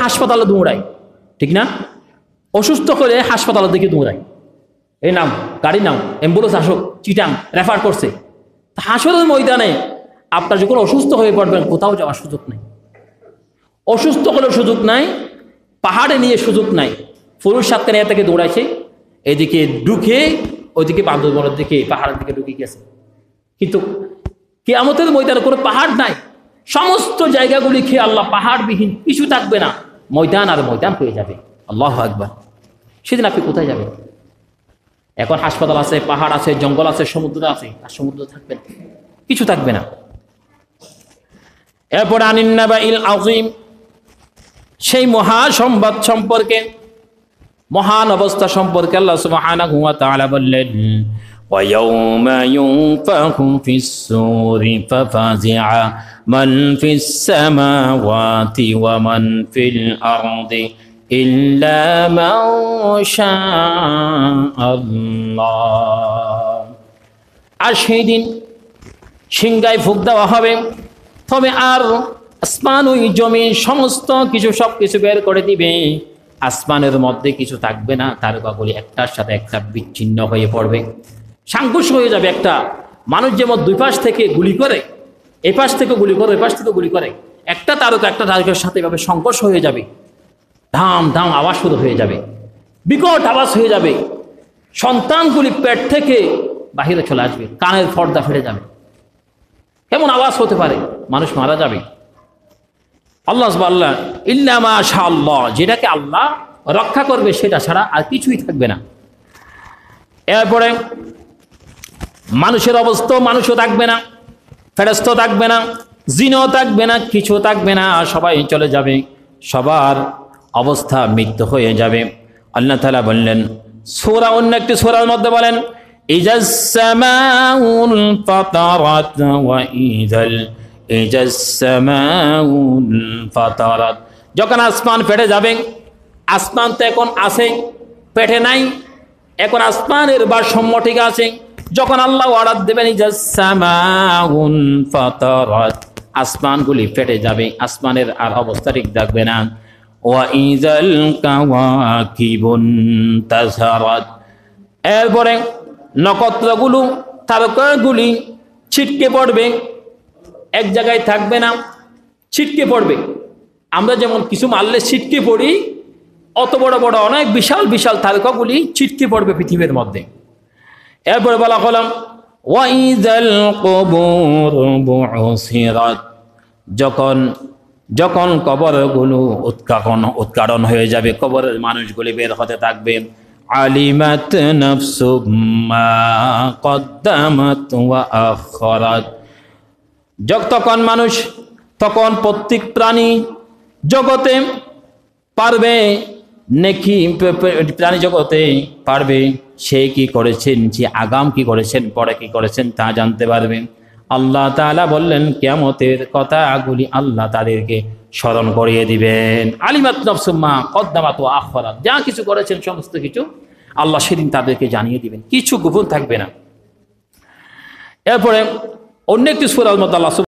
হাসপাতালে দৌড়ায়, ঠিক না? অসুস্থ হলে হাসপাতালের দিকে দৌড়ায়, এই নাম গাড়ি নাম, অ্যাম্বুলেন্স আসুক, চিটাং রেফার করছে। হাসপাতালের ময়দানে আপনার যখন অসুস্থ হয়ে পড়বেন, কোথাও যাওয়ার সুযোগ নেই। অসুস্থ হলেও সুযোগ নাই, পাহাড়ে নিয়ে সুযোগ নাই। পুরুষ সাতকে নিয়ে থেকে দৌড়াইছে, এদিকে ঢুকে ওইদিকে বান্দরবনের দিকে পাহাড়ের দিকে ঢুকে গেছে। কিন্তু কিয়ামতের ময়দানে কোনো পাহাড় নাই, সমস্ত জায়গাগুলি খেয়ে আল্লাহ পাহাড়বিহীন, কিছু থাকবে না, ময়দান আর ময়দান হয়ে যাবে। আল্লাহু আকবার। সেদিন আপনি কোথায় যাবেন? এখন হাসপাতাল আছে, পাহাড় আছে, জঙ্গল আছে, সমুদ্র আছে, আর সমুদ্র থাকবে না, কিছু থাকবে না। এরপর আনিন্নাবাইল আযীম, সেই মহাসংবাদ সম্পর্কে, মহান অবস্থা সম্পর্কে আল্লাহ সুবহানাহু ওয়া তাআলা বললেন, وَيَوْمَ يُنفَخُ فِي الصُّورِ فَفَزِعَ مَنْ فِي السَّمَاوَاتِ وَمَنْ فِي الْأَرْضِ إِلَّا مَنْ شَاءَ اللَّهُ। আর সেই দিন সিংহায় ফুঁক দেওয়া হবে, তবে আর আসমান ওই জমিন সমস্ত কিছু সব কিছু বের করে দিবে। আসমানের মধ্যে কিছু থাকবে না, তারকাগুলি একটার সাথে একটা বিচ্ছিন্ন হয়ে পড়বে, সাংঘর্ষ হয়ে যাবে। একটা মানুষ যেমন দুই পাশ থেকে গুলি করে, এ পাশ থেকে গুলি করে, ওই পাশ থেকে গুলি করে, একটা তারকা একটা তারকার সাথে এভাবে সংঘর্ষ হয়ে যাবে, ধাম ধাম আওয়াজ শুরু হয়ে যাবে, বিকট আওয়াজ হয়ে যাবে। সন্তানগুলি পেট থেকে বাহিরে চলে আসবে, কানের পর্দা ফেটে যাবে। কেমন আওয়াজ হতে পারে? মানুষ মারা যাবে। আল্লাহ সুবহানাহু ইল্লা মা শাআল্লাহ, যেটাকে আল্লাহ রক্ষা করবে সেটা ছাড়া আর কিছুই থাকবে না। এরপরে মানুষের অবস্থা, মানুষও থাকবে না, ফেরেশতা থাকবে না, জিনও থাকবে না, কিছু থাকবে না, সবাই চলে যাবে, সবার অবস্থা মৃত্যু হয়ে যাবে। আল্লাহ তাআলা বললেন সূরা, অন্য একটি সূরার মধ্যে বলেন, ইজাস সামাউল ফাতারাত ওয়া ইজাস সামাউল ফাতারাত, যখন আসমান ফেটে যাবে। আসমান তো এখন আছে, পেটে নাই, এখন আসমানের ভারসাম্য ঠিক আছে। যখন আল্লাহ অর্ডার দেবেন ইজাস সামাউল ফাতারাত, আসমানগুলি ফেটে যাবে, আসমানের আর অবস্থা ঠিক থাকবে না। ওয়া ইজাল কাওয়াকিবুন তাসারাত, এরপরে নক্ষত্রগুলো, তারকাগুলি ছিটকে পড়বে, এক জায়গায় থাকবে না, ছিটকে পড়বে। আমরা যেমন কিছু মারলে ছিটকে পড়ি, অত বড় বড় অনেক বিশাল বিশাল তারকাগুলি ছিটকে পড়বে পৃথিবীর মধ্যে। এরপরে বলা হলাম ওয়াইযাল কুবুর বু'সিরাত, যখন যখন কবরগুলো উৎকাটন হয়ে যাবে, কবরের মানুষগুলি বের হতে থাকবে। আলিমাত নাফসুম মা কদ্দামাত ওয়া আখরাত, তখন মানুষ, তখন প্রত্যেক প্রাণী জগতে পারবে, নেকি প্রাণী জগতে পারবে সে কি করেছেন, যে আগাম কি করেছেন, পরে কি করেছেন তা জানতে পারবে। আল্লাহ তাআলা বললেন কিয়ামতের কথাগুলি আল্লাহ তাদেরকে স্মরণ করিয়ে দিবেন। আলিমাত নাফসুম মা কদ্দামাত ওয়া আখরাত, যা কিছু করেছেন সমস্ত কিছু আল্লাহ সেদিন তাদেরকে জানিয়ে দিবেন, কিছু গোপন থাকবে না। এরপরে অন্য একটি সূরার মধ্যে আল্লাহ